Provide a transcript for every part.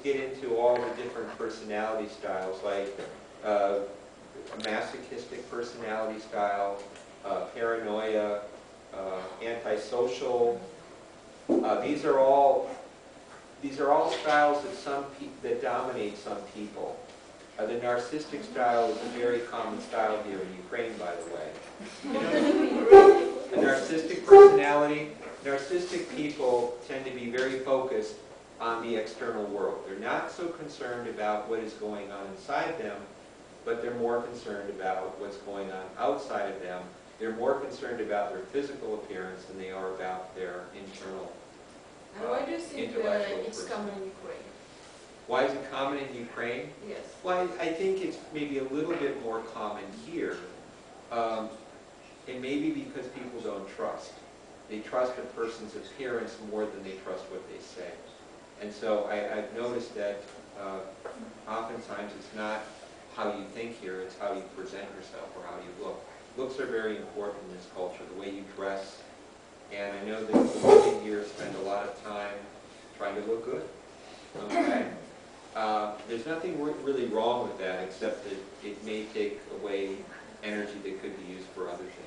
get into all the different personality styles, like a masochistic personality style, paranoia, antisocial. These are all styles that dominate some people. The narcissistic style is a very common style here in Ukraine, by the way. You know, the narcissistic personality, narcissistic people tend to be very focused on the external world. They're not so concerned about what is going on inside them, but they're more concerned about what's going on outside of them. They're more concerned about their physical appearance than they are about their internal And why do you think it's common in Ukraine? Why is it common in Ukraine? Yes. Well, I think it's maybe a little bit more common here. And maybe because people don't trust. They trust a person's appearance more than they trust what they say. And so I've noticed that oftentimes it's not how you think here, it's how you present yourself or how you look. Looks are very important in this culture, the way you dress. And I know that the women here spend a lot of time trying to look good. Okay? There's nothing really wrong with that, except that it may take away energy that could be used for other things.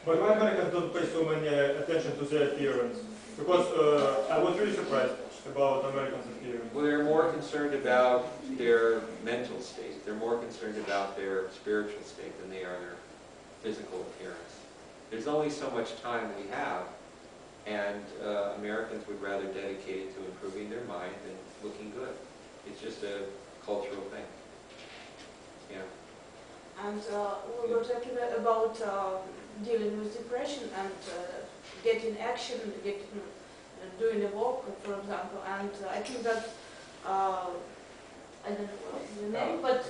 But why Americans don't pay so many attention to their appearance? Because I was really surprised about Americans' appearance. Well, they're more concerned about their mental state. They're more concerned about their spiritual state than they are their physical appearance. There's only so much time we have, and Americans would rather dedicate it to improving their mind than looking good. It's just a cultural thing. Yeah. And we were talking about dealing with depression and getting action, doing a walk, for example. And I think that I don't know the name, but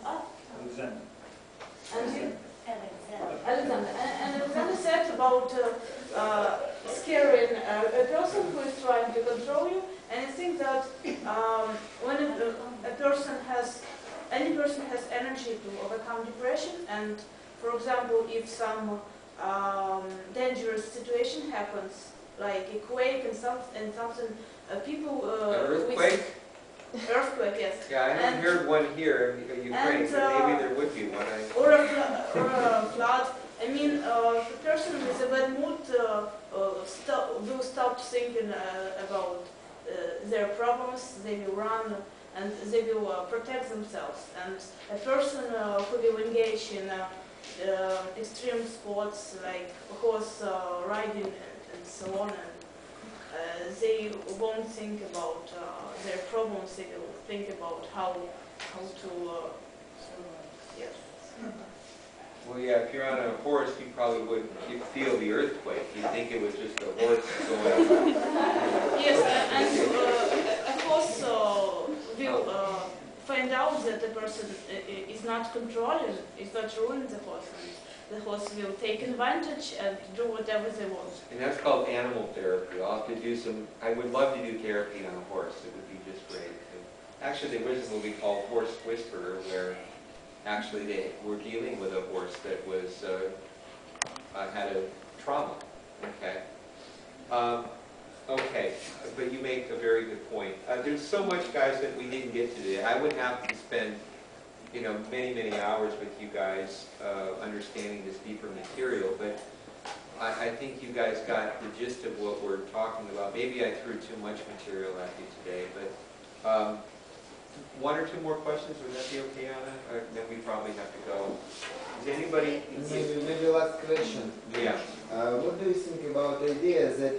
Alexander. And Alexander said about scaring a person who is trying to control you. And I think that when any person has energy to overcome depression, and for example, if some dangerous situation happens, like a quake and something, people earthquake. Earthquake, yes. Yeah, I haven't heard one here in Ukraine, but maybe there would be one. Or a flood. I mean, the person with a bad mood will stop thinking about their problems. They will run and they will protect themselves. And a person who will engage in extreme sports like horse riding and so on, and they won't think about their problems. They will think about how to yes. Well, yeah, if you're on a horse, you probably wouldn't feel the earthquake. You'd think it was just a horse going. Yes, and a horse will find out that the person is not controlling, is not ruining the horse. And the horse will take advantage and do whatever they want. And that's called animal therapy. I'll have to do some. I would love to do therapy on a horse. It would be just great. Actually, there was a movie called Horse Whisperer where actually they were dealing with a horse that was had a trauma. Okay. Okay, but you make a very good point. There's so much, guys, that we didn't get to today. I would have to spend, many, many hours with you guys understanding this deeper material, but I think you guys got the gist of what we're talking about. Maybe I threw too much material at you today, but one or two more questions, would that be okay, Anna? Or then we probably have to go. Is anybody? Maybe last question. Yeah. What do you think about the idea that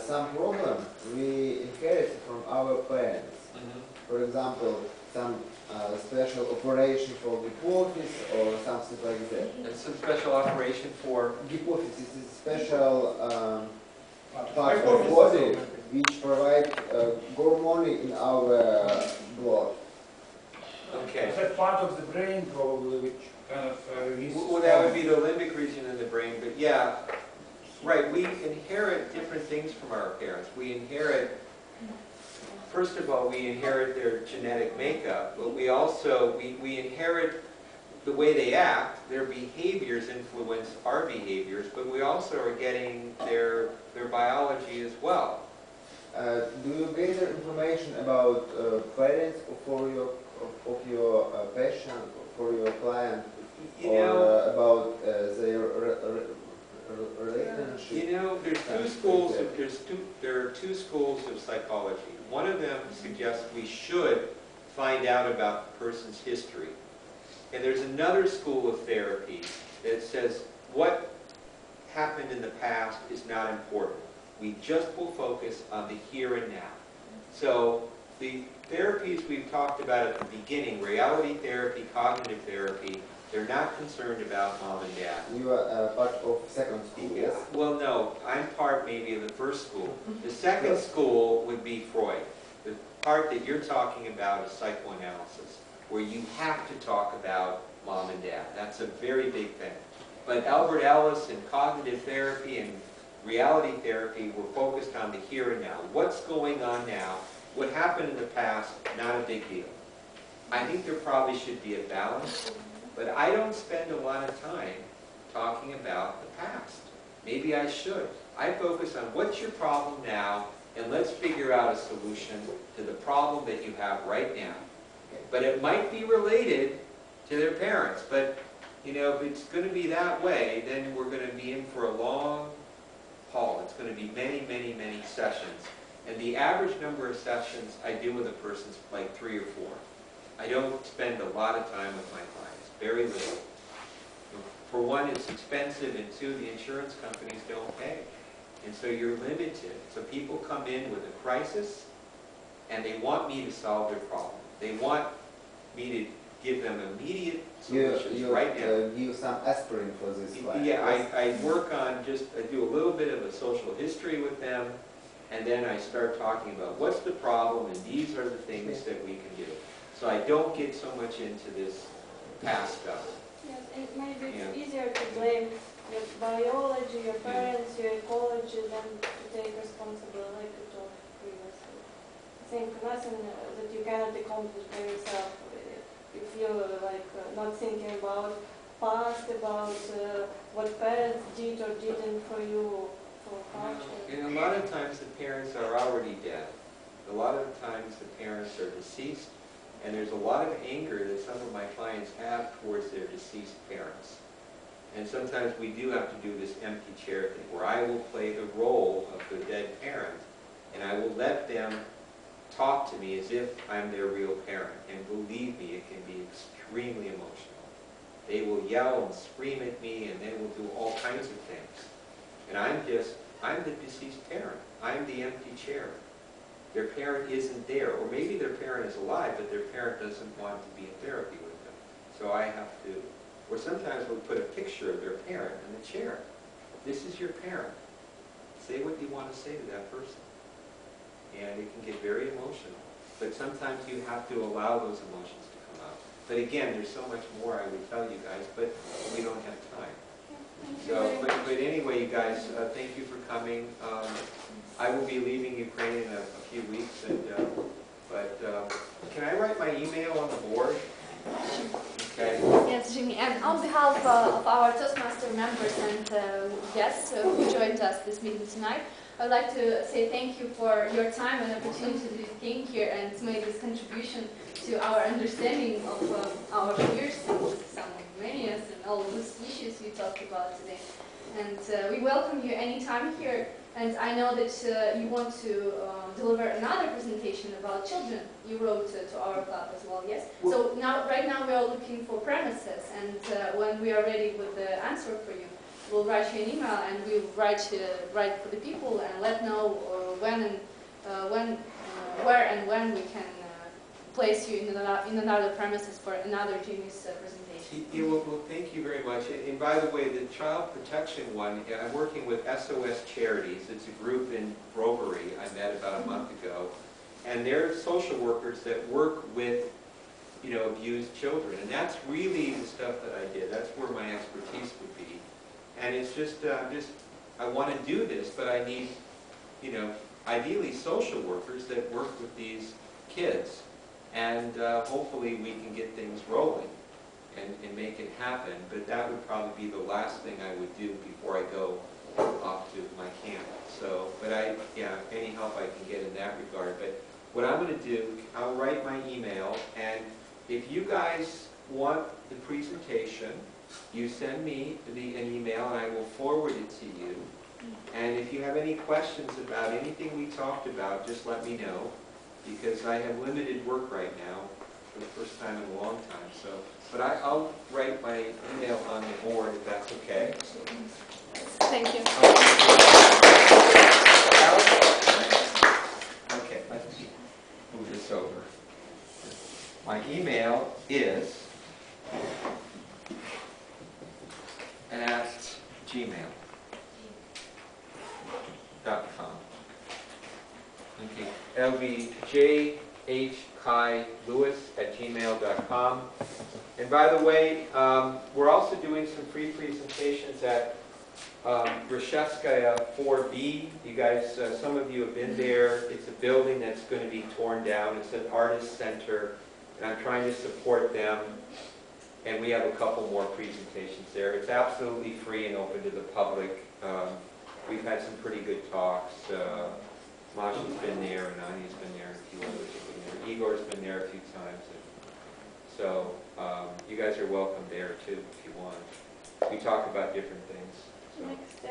some problem we inherit from our parents? Mm-hmm. For example, some special operation for hypophysis or something like that. And some special operation for? Hypophysis is a special part of the body which provides hormone in our blood. Okay. Is that part of the brain probably which kind of well, that would be the limbic region in the brain, but yeah, right, we inherit different things from our parents. We inherit, first of all, we inherit their genetic makeup, but we also, we inherit the way they act. Their behaviors influence our behaviors, but we also are getting their biology as well. Do you gather information about parents of your patient, for your client, or about their relationship? You know, there are two schools of psychology. One of them suggests we should find out about the person's history. And there's another school of therapy that says what happened in the past is not important. We just will focus on the here and now. So the therapies we've talked about at the beginning, reality therapy, cognitive therapy, they're not concerned about mom and dad. You are part of second school, yes? Well, no, I'm part maybe of the first school. The second school would be Freud. The part that you're talking about is psychoanalysis, where you have to talk about mom and dad. That's a very big thing. But Albert Ellis and cognitive therapy and reality therapy were focused on the here and now. What's going on now? What happened in the past? Not a big deal. I think there probably should be a balance, but I don't spend a lot of time talking about the past. Maybe I should. I focus on what's your problem now, and let's figure out a solution to the problem that you have right now. But it might be related to their parents. But, you know, if it's going to be that way, then we're going to be in for a long haul. It's going to be many, many, many sessions. And the average number of sessions I do with a person is like 3 or 4. I don't spend a lot of time with my clients. Very little. For one, it's expensive, and two, the insurance companies don't pay. And so you're limited. So people come in with a crisis, and they want me to solve their problem. They want me to give them immediate solutions right now. Give some aspirin for this client. Yeah, I work on I do a little bit of a social history with them, and then I start talking about what's the problem, and these are the things that we can do. So I don't get so much into this past stuff. Yes, and maybe it's easier to blame your biology, your parents, your ecology, than to take responsibility, like we talked previously. I think nothing that you cannot accomplish by yourself if you're not thinking about past, about what parents did or didn't for you, for culture. And a lot of times the parents are already dead. A lot of times the parents are deceased, and there's a lot of anger that some of my clients have towards their deceased parents. And sometimes we do have to do this empty chair thing, where I will play the role of the dead parent, and I will let them talk to me as if I'm their real parent. And believe me, it can be extremely emotional. They will yell and scream at me, and they will do all kinds of things. And I'm the deceased parent. I'm the empty chair. Their parent isn't there. Or maybe their parent is alive, but their parent doesn't want to be in therapy with them. So I have to, or sometimes we'll put a picture of their parent in the chair. This is your parent. Say what you want to say to that person. And it can get very emotional. But sometimes you have to allow those emotions to come out. But again, there's so much more I would tell you guys, but we don't have time. So, but anyway, you guys, thank you for coming. I will be leaving Ukraine in a few weeks, but can I write my email on the board? Okay. Yes, Jimmy, and on behalf of our Toastmaster members and guests who joined us this meeting tonight, I would like to say thank you for your time and opportunity to came here and to make this contribution to our understanding of our fears and some manias and all those issues we talked about today. And we welcome you anytime here. And I know that you want to deliver another presentation about children. You wrote to our club as well, yes? So right now we are looking for premises, and when we are ready with the answer for you, we'll write you an email, and we'll write for the people and let know where and when we can place you in another premises for another Jimmy's presentation. Yeah, well, thank you very much. And by the way, the child protection one, I'm working with SOS Charities. It's a group in Brovary I met about a month ago. And they're social workers that work with, abused children. And that's really the stuff that I did. That's where my expertise would be. And it's just I want to do this, but I need, ideally social workers that work with these kids. And hopefully we can get things rolling and make it happen. But that would probably be the last thing I would do before I go off to my camp. So, but any help I can get in that regard. But what I'm going to do, I'll write my email, and if you guys want the presentation, you send me an email and I will forward it to you. And if you have any questions about anything we talked about, just let me know, because I have limited work right now for the first time in a long time. So, but I'll write my email on the board if that's okay. Thank you. Okay, let's move this over. My email is at gmail.com. Okay, it'll be jhkylewis@gmail.com. And by the way, we're also doing some free presentations at Reshevskaya 4B. You guys, some of you have been there. It's a building that's going to be torn down. It's an artist center, and I'm trying to support them. And we have a couple more presentations there. It's absolutely free and open to the public. We've had some pretty good talks. Masha's been there, and Anya's been there, and a few others have been there. Igor's been there a few times. So you guys are welcome there too if you want. We talk about different things. So. Next,